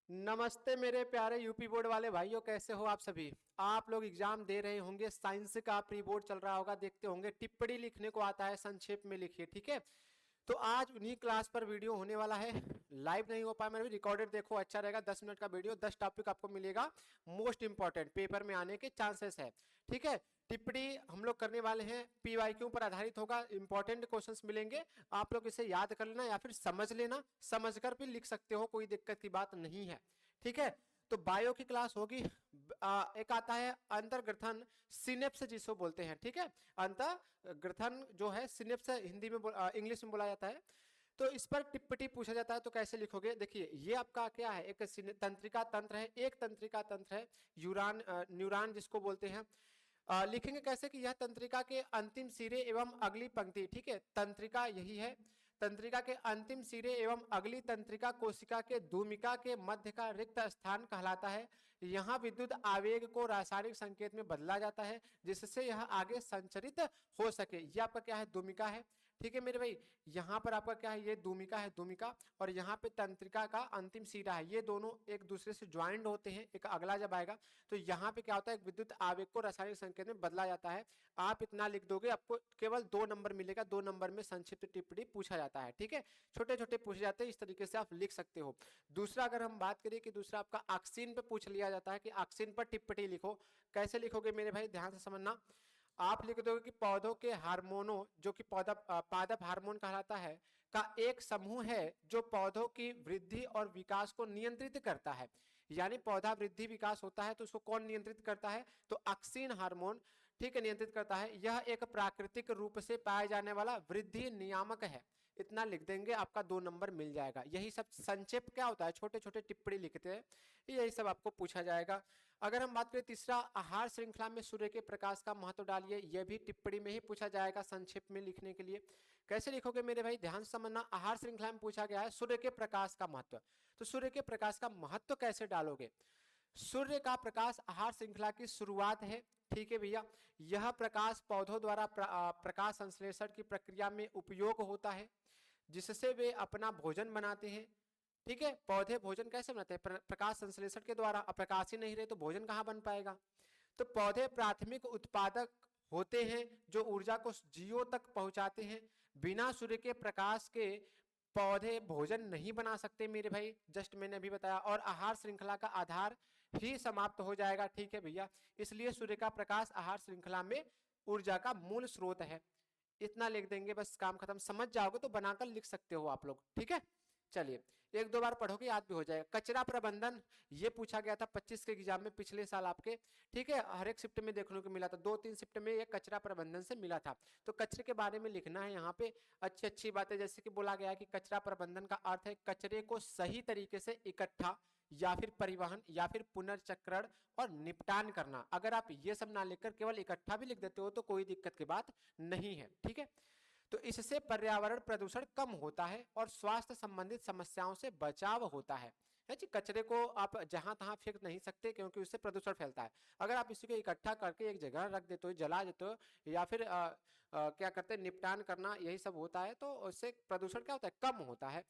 नमस्ते मेरे प्यारे यूपी बोर्ड वाले भाइयों, कैसे हो आप सभी। आप लोग एग्जाम दे रहे होंगे, साइंस का प्री बोर्ड चल रहा होगा, देखते होंगे टिप्पणी लिखने को आता है, संक्षेप में लिखिए, ठीक है। तो आज उन्हीं क्लास पर वीडियो होने वाला है। लाइव नहीं हो पाया, मैंने भी रिकॉर्डेड देखो, अच्छा रहेगा। 10 मिनट का वीडियो, 10 टॉपिक आपको मिलेगा, मोस्ट इंपॉर्टेंट पेपर में आने के चांसेस है, ठीक है। टिप्पणी हम लोग करने वाले हैं, पीवाईक्यू पर आधारित होगा, इंपॉर्टेंट क्वेश्चंस मिलेंगे। आप लोग इसे याद कर लेना या फिर समझ लेना, समझकर भी लिख सकते हो, कोई दिक्कत की बात नहीं है, ठीक है। तो बायो की क्लास होगी। एक आता है अंतर्ग्रथन सिनेप्स जिसको बोलते हैं, ठीक है। अंतर्ग्रथन जो है सिनेप्स हिंदी में इंग्लिश में बोला जाता है। तो इस पर टिप्पणी पूछा जाता है, तो कैसे लिखोगे। देखिए ये आपका क्या है, एक तंत्रिका तंत्र है, एक तंत्रिका तंत्र है, यूरान न्यूरॉन जिसको बोलते हैं। लिखेंगे कैसे कि यह तंत्रिका के अंतिम सिरे एवं अगली पंक्ति, ठीक है। तंत्रिका यही है, तंत्रिका के अंतिम सिरे एवं अगली तंत्रिका कोशिका के दूमिका के मध्य का रिक्त स्थान कहलाता है। यहाँ विद्युत आवेग को रासायनिक संकेत में बदला जाता है जिससे यह आगे संचरित हो सके। यह आपका क्या है, दूमिका है, ठीक है मेरे भाई। यहाँ पर आपका क्या है, ये दूमिका है, दूमिका, और यहाँ पे तंत्रिका का अंतिम सिरा है। ये दोनों एक दूसरे से ज्वाइंट होते हैं। एक अगला जब आएगा तो यहाँ पे क्या होता है, विद्युत आवेग को रासायनिक संकेत में बदला जाता है। आप इतना लिख दोगे, आपको केवल 2 नंबर मिलेगा। 2 नंबर में संक्षिप्त टिप्पणी पूछा जाता है, ठीक है। छोटे छोटे पूछे जाते हैं, इस तरीके से आप लिख सकते हो। दूसरा अगर हम बात करें कि दूसरा आपका ऑक्सीन पे पूछ लिया जाता है कि ऑक्सीन पर टिप्पणी लिखो। कैसे लिखोगे मेरे भाई, ध्यान से समझना। आप लिख दोगे कि पौधों के हार्मोनों, जो कि पादप हार्मोन कहलाता है, का एक समूह है जो पौधों की वृद्धि और विकास को नियंत्रित करता है। यानी पौधा वृद्धि विकास होता है तो उसको कौन नियंत्रित करता है, तो ऑक्सीन हार्मोन, ठीक है, नियंत्रित करता है। यह एक प्राकृतिक रूप से पाया जाने वाला वृद्धि नियामक है। इतना लिख देंगे, आपका 2 नंबर मिल जाएगा। यही सब संक्षेप क्या होता है, छोटे छोटे टिप्पणी लिखते हैं, यही सब आपको पूछा जाएगा। अगर हम बात करें तीसरा, आहार श्रृंखला में सूर्य के प्रकाश का महत्व डालिए। यह भी टिप्पणी में ही पूछा जाएगा, संक्षेप में लिखने के लिए। कैसे लिखोगे मेरे भाई, ध्यान से समझना। आहार श्रृंखला में पूछा गया है सूर्य के प्रकाश का महत्व, तो सूर्य के प्रकाश का महत्व कैसे डालोगे। सूर्य का प्रकाश आहार श्रृंखला की शुरुआत है, ठीक है भैया। यह प्रकाश पौधों द्वारा प्रकाश संश्लेषण की प्रक्रिया में उपयोग होता है जिससे वे अपना भोजन बनाते हैं, ठीक है। पौधे भोजन कैसे बनाते हैं, प्रकाश संश्लेषण के द्वारा। अब प्रकाश ही नहीं रहे तो भोजन कहां बन पाएगा। तो पौधे प्राथमिक उत्पादक होते हैं जो ऊर्जा को जीवों तक पहुंचाते हैं। बिना सूर्य के प्रकाश के पौधे भोजन नहीं बना सकते मेरे भाई, जस्ट मैंने अभी बताया। और आहार श्रृंखला का आधार ही समाप्त हो जाएगा, ठीक है भैया। इसलिए सूर्य का प्रकाश आहार श्रृंखला में ऊर्जा का मूल स्रोत है। इतना लिख देंगे, बस काम खत्म। समझ जाओगे तो बनाकर लिख सकते हो आप लोग, ठीक है। चलिए, 1-2 बार पढ़ोगे याद भी हो जाएगा। कचरा प्रबंधन, ये पूछा गया था 25 के एग्जाम में पिछले साल आपके, ठीक है। हर एक शिफ्ट में देखने को मिला था, 2-3 शिफ्ट में ये कचरा प्रबंधन से मिला था। तो कचरे के बारे में लिखना है यहाँ पे, अच्छी अच्छी बातें। जैसे कि बोला गया है कि कचरा प्रबंधन का अर्थ है कचरे को सही तरीके से इकट्ठा या फिर परिवहन या फिर पुनर्चक्रण और निपटान करना। अगर आप ये सब ना लिखकर केवल इकट्ठा भी लिख देते हो तो कोई दिक्कत की बात नहीं है, ठीक है। तो इससे पर्यावरण प्रदूषण कम होता है और स्वास्थ्य संबंधित समस्याओं से बचाव होता है जी। कचरे को आप जहां तहां फेंक नहीं सकते क्योंकि उससे प्रदूषण फैलता है। अगर आप इसी को इकट्ठा करके एक जगह रख देते हो, जला देते हो, या फिर क्या करते हैं, निपटान करना, यही सब होता है, तो उससे प्रदूषण क्या होता है, कम होता है।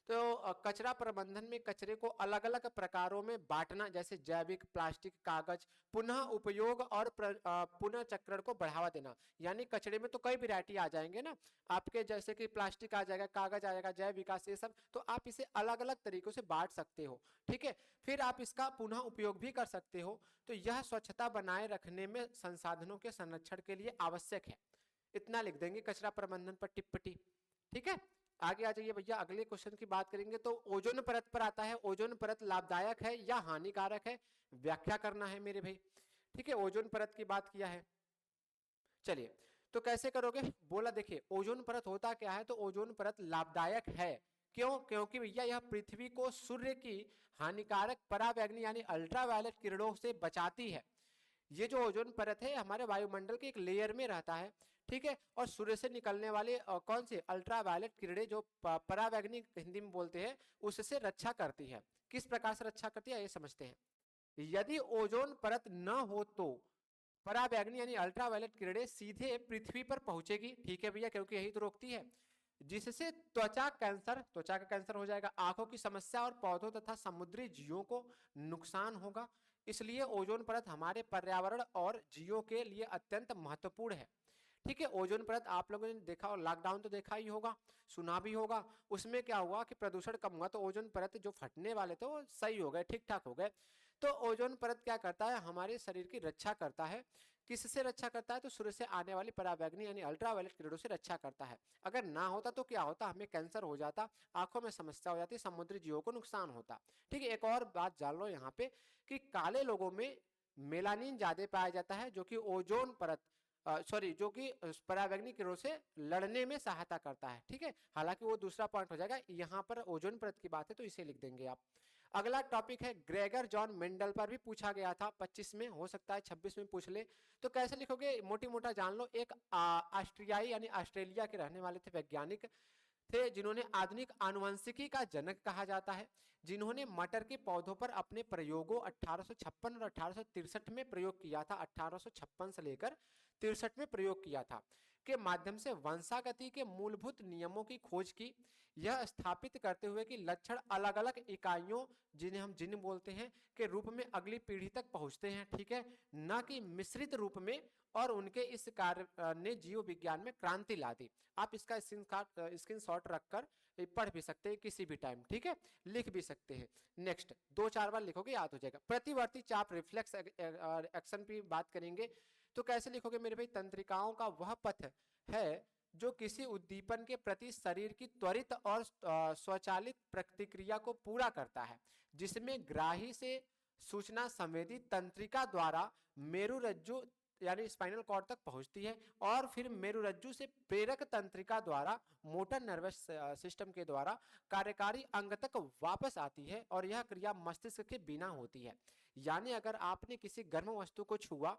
तो कचरा प्रबंधन में कचरे को अलग अलग प्रकारों में बांटना, जैसे जैविक, प्लास्टिक, कागज, पुनः उपयोग और पुनः चक्रण को बढ़ावा देना। यानी कचरे में तो कई वैरायटी आ जाएंगे ना आपके, जैसे कि प्लास्टिक आ जाएगा, कागज आ जाएगा, जैव विकास, ये सब। तो आप इसे अलग अलग तरीकों से बांट सकते हो, ठीक है। फिर आप इसका पुनः उपयोग भी कर सकते हो। तो यह स्वच्छता बनाए रखने में संसाधनों के संरक्षण के लिए आवश्यक है। इतना लिख देंगे कचरा प्रबंधन पर टिप्पणी, ठीक है। आगे आ जाइए भैया, अगले क्वेश्चन की बात करेंगे। तो ओजोन परत पर आता है, ओजोन परत लाभदायक है या हानिकारक है, व्याख्या करना है मेरे भाई, ठीक है। ओजोन परत की बात किया है, चलिए। तो कैसे करोगे, बोला देखिए ओजोन परत होता क्या है, तो ओजोन परत लाभदायक है। क्यों, क्योंकि भैया यह पृथ्वी को सूर्य की हानिकारक पराबैंगनी यानी अल्ट्रावायलेट किरणों से बचाती है। ये जो ओजोन परत है हमारे वायुमंडल के एक लेयर में रहता है, ठीक है। और सूर्य से निकलने वाले कौन से अल्ट्रावायलेट किरणें, जो पराबैंगनी हिंदी में बोलते हैं, उससे रक्षा करती है। किस प्रकार से रक्षा करती है ये समझते हैं। यदि ओजोन परत न हो तो पराबैंगनी यानी अल्ट्रावायलेट किरणें सीधे पृथ्वी पर पहुंचेगी, ठीक है भैया, क्योंकि यही तो रोकती है। जिससे त्वचा का कैंसर हो जाएगा, आंखों की समस्या और पौधों तथा समुद्री जीवों को नुकसान होगा। इसलिए ओजोन परत हमारे पर्यावरण और जीवों के लिए अत्यंत महत्वपूर्ण है। ठीक है, ओजोन परत आप लोगों ने देखा और लॉकडाउन तो देखा ही होगा, सुना भी होगा। उसमें क्या हुआ कि प्रदूषण कम हुआ तो ओजोन परत जो फटने वाले थे वो सही हो गए, ठीक ठाक हो गए। तो ओजोन परत क्या करता है, हमारे शरीर की रक्षा करता है। किससे रक्षा करता है, तो सूर्य से आने वाली पराबैंगनी यानी अल्ट्रावायलेट किरणों से रक्षा करता है। अगर ना होता तो क्या होता, हमें कैंसर हो जाता, आंखों में समस्या हो जाती, समुद्री जीवों को नुकसान होता। ठीक है, एक और बात जान लो यहाँ पे कि काले लोगों में मेलानिन ज्यादा पाया जाता है, जो कि ओजोन परत जो कि पराबैंगनी किरणों से लड़ने में सहायता करता है। ठीक है, हालांकि वो दूसरा पॉइंट हो जाएगा, यहाँ पर ओजोन परत की बात है तो इसे लिख देंगे आप। अगला टॉपिक है ग्रेगर जॉन मेंडल पर भी पूछा गया था 25 में, हो सकता है 26 में पूछ ले। तो कैसे लिखोगे, मोटी मोटा जान लो। एक ऑस्ट्रियाई यानी ऑस्ट्रेलिया के रहने वाले थे वैज्ञानिक थे, जिन्होंने आधुनिक आनुवंशिकी का जनक कहा जाता है, जिन्होंने मटर के पौधों पर अपने प्रयोगों 1856 और 1863 में प्रयोग किया था, 1856 से लेकर 63 में प्रयोग किया था, के माध्यम से वंशागति के मूलभूत नियमों की खोज की। यह स्थापित करते हुए कि लक्षण अलग अलग इकाइयों, जिन्हें हम जीन बोलते हैं, के रूप में अगली पीढ़ी तक पहुंचते हैं। ठीक है, न कि मिश्रित रूप में। और उनके इस कार्य ने जीव विज्ञान में क्रांति ला दी। आप इसका स्क्रीनशॉट रखकर पढ़ भी सकते हैं किसी भी टाइम। ठीक है, लिख भी सकते हैं। नेक्स्ट 2-4 बार लिखोगे याद हो जाएगा। प्रतिवर्ती चाप रिफ्लेक्स एक्शन की बात करेंगे तो कैसे लिखोगे मेरे भाई, तंत्रिकाओं का वह पथ है जो किसी उद्दीपन के प्रति शरीर की त्वरित और स्वचालित प्रतिक्रिया को पूरा करता है, जिसमें ग्राही से सूचना संवेदी तंत्रिका द्वारा मेरुरज्जु यानी स्पाइनल कॉर्ड तक पहुंचती है, और फिर मेरुरज्जु से प्रेरक तंत्रिका द्वारा मोटर नर्वस सिस्टम के द्वारा कार्यकारी अंग तक वापस आती है, और यह क्रिया मस्तिष्क के बिना होती है। यानी अगर आपने किसी गर्म वस्तु को छुआ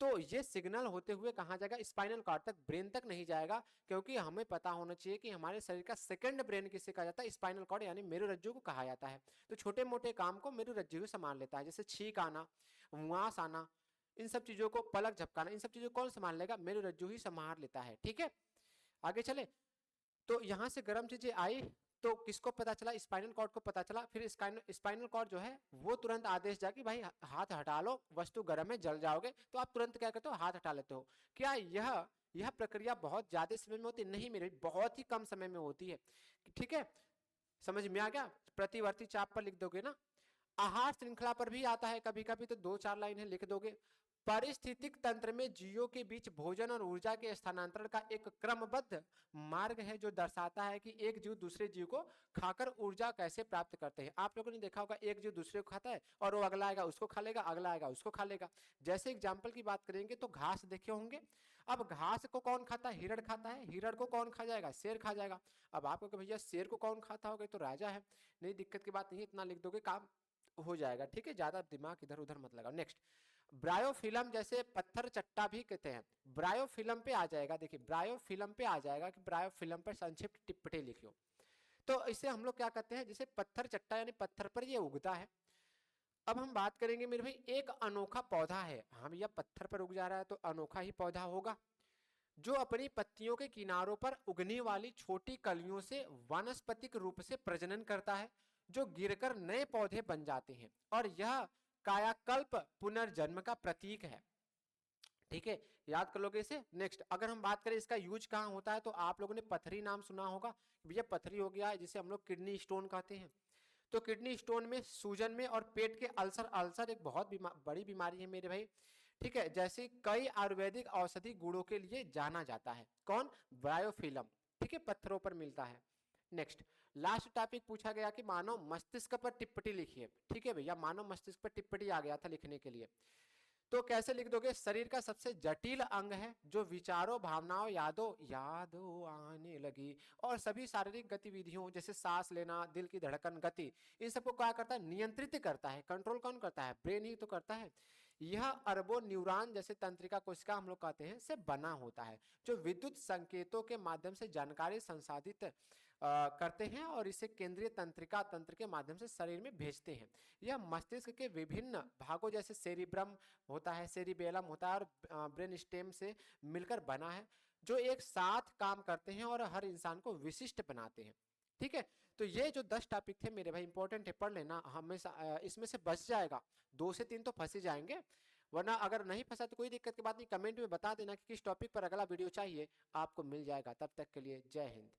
तो ये सिग्नल होते हुए कहाँ जाएगा, स्पाइनल कॉर्ड तक, ब्रेन तक नहीं जाएगा। क्योंकि हमें पता होना चाहिए कि हमारे शरीर का सेकंड ब्रेन किसे कहा जाता है, स्पाइनल कॉर्ड यानी मेरुरज्जु को कहा जाता है। तो छोटे मोटे काम को मेरुरज्जु ही संभाल लेता है, जैसे छींक आना, मुआस आना, इन सब चीजों को, पलक झपकाना, इन सब चीजों को कौन संभाल लेगा, मेरुरज्जु ही संभाल लेता है। ठीक है, आगे चले। तो यहां से गर्म चीजें आई तो किसको पता चला, स्पाइनल कॉर्ड को पता चला। फिर स्पाइनल कॉर्ड जो है वो तुरंत आदेश जाए कि भाई हाथ हटा लो, वस्तु गर्म है, जल जाओगे। तो आप तुरंत क्या करते हो, हाथ हटा लेते हो। क्या यह प्रक्रिया बहुत ज्यादा समय में होती नहीं मेरे, बहुत ही कम समय में होती है। ठीक है, समझ में आ गया। प्रतिवर्ती चाप पर लिख दोगे ना। आहार श्रृंखला पर भी आता है कभी कभी, तो 2-4 लाइन है, लिख दोगे। पारिस्थितिक तंत्र में जीवों के बीच भोजन और ऊर्जा के स्थानांतरण का एक क्रमबद्ध मार्ग है, जो दर्शाता है कि एक जीव दूसरे जीव को खाकर ऊर्जा कैसे प्राप्त करते हैं। आप लोगों ने देखा होगा, एक जीव दूसरे को खाता है और वो अगला आएगा उसको खा लेगा, अगला आएगा उसको खा लेगा। जैसे एग्जाम्पल की बात करेंगे तो घास देखे होंगे। अब घास को कौन खाता है, हिरण खाता है। हिरण को कौन खा जाएगा, शेर खा जाएगा। अब आपको कि भैया शेर को कौन खाता होगा, तो राजा है। नहीं, दिक्कत की बात नहीं, इतना लिख दोगे काम हो जाएगा। ठीक है, ज्यादा दिमाग इधर उधर मत लगाओ। नेक्स्ट, ब्रायोफिल्म, जैसे पत्थर चट्टा भी कहते हैं, ब्रायोफिल्म पे आ जाएगा। देखिए ब्रायोफिल्म पे आ जाएगा कि ब्रायोफिल्म पर संक्षिप्त टिप्पणी लिखियो। तो इसे हम लोग क्या कहते हैं, जैसे पत्थर चट्टा यानी पत्थर पर ये उगता है। अब हम बात करेंगे मेरे भाई, एक अनोखा पौधा है। हाँ भैया, पत्थर पर उग जा रहा है तो अनोखा ही पौधा होगा, जो अपनी पत्तियों के किनारों पर उगने वाली छोटी कलियों से वानस्पतिक रूप से प्रजनन करता है, जो गिरकर नए पौधे बन जाते हैं, और यह कायाकल्प पुनर्जन्म का प्रतीक है। ठीक है, याद कर लोगे इसे। नेक्स्ट, अगर हम बात करें इसका यूज कहाँ होता है, तो आप लोगों ने पथरी नाम सुना होगा। भैया पथरी हो गया है, जिसे हम लोग किडनी स्टोन कहते हैं। तो किडनी स्टोन में, सूजन में और पेट के अल्सर, अल्सर एक बहुत बड़ी बीमारी है मेरे भाई। ठीक है, जैसे कई आयुर्वेदिक औषधि गुणों के लिए जाना जाता है। कौन, ब्रायोफिल्म। ठीक है, पत्थरों पर मिलता है। नेक्स्ट, लास्ट टॉपिक पूछा गया कि मानव मस्तिष्क पर टिप्पणी लिखिए। ठीक है भैया, मानव मस्तिष्क पर टिप्पणी आ गया था लिखने के लिए। तो कैसे लिख दोगे, शरीर का सबसे जटिल अंग है, जो विचारों, भावनाओं, यादों आने लगी और सभी शारीरिक गतिविधियों जैसे सांस लेना, दिल की धड़कन, गति, इन सबको क्या करता है, नियंत्रित करता है। कंट्रोल कौन करता है, ब्रेन ही तो करता है। यह अरबों न्यूरॉन जैसे तंत्रिका कोशिका हम लोग कहते हैं से बना होता है, जो विद्युत संकेतों के माध्यम से जानकारी संसाधित करते हैं और इसे केंद्रीय तंत्रिका तंत्र के माध्यम से शरीर में भेजते हैं। यह मस्तिष्क के विभिन्न भागों जैसे सेरिब्रम होता है, सेरिबेलम होता है और ब्रेन स्टेम से मिलकर बना है, जो एक साथ काम करते हैं और हर इंसान को विशिष्ट बनाते हैं। ठीक है, तो ये जो 10 टॉपिक थे मेरे भाई इंपॉर्टेंट है, पढ़ लेना। हमेशा इसमें से बच जाएगा, 2 से 3 तो फंस ही जाएंगे, वरना अगर नहीं फंसा तो कोई दिक्कत की बात नहीं, कमेंट में बता देना कि किस टॉपिक पर अगला वीडियो चाहिए, आपको मिल जाएगा। तब तक के लिए जय हिंद।